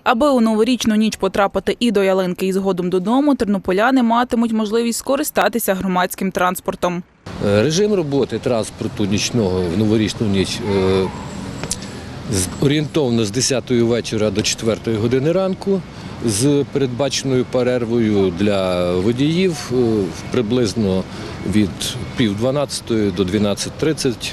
Аби у новорічну ніч потрапити і до ялинки, і згодом додому, тернополяни матимуть можливість скористатися громадським транспортом. Режим роботи транспорту нічного в новорічну ніч орієнтовно з 10-ї вечора до 4-ї години ранку, з передбаченою перервою для водіїв приблизно від 11:30 до 12:30.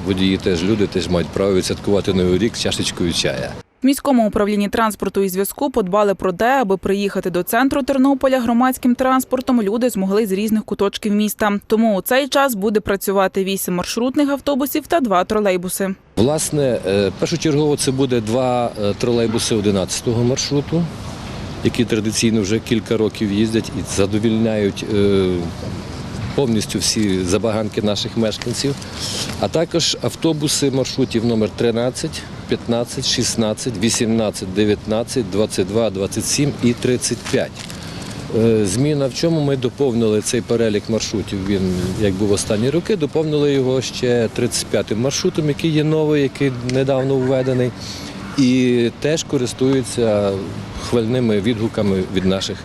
Водії теж люди, теж мають право відсвяткувати Новий рік з чашечкою чая. В міському управлінні транспорту і зв'язку подбали про те, аби приїхати до центру Тернополя громадським транспортом люди змогли з різних куточків міста. Тому у цей час буде працювати 8 маршрутних автобусів та 2 тролейбуси. Власне, першочергово це буде 2 тролейбуси 11-го маршруту, які традиційно вже кілька років їздять і задовільняють повністю всі забаганки наших мешканців, а також автобуси маршрутів номер 13, 15, 16, 18, 19, 22, 27 і 35. Зміна в чому? Ми доповнили цей перелік маршрутів, він, як був останні роки, доповнили його ще 35-м маршрутом, який є новий, який недавно введений, і теж користується хвальними відгуками від наших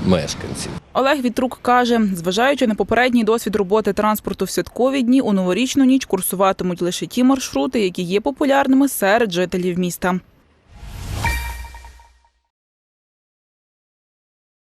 мешканців. Олег Вітрук каже, зважаючи на попередній досвід роботи транспорту в святкові дні, у новорічну ніч курсуватимуть лише ті маршрути, які є популярними серед жителів міста.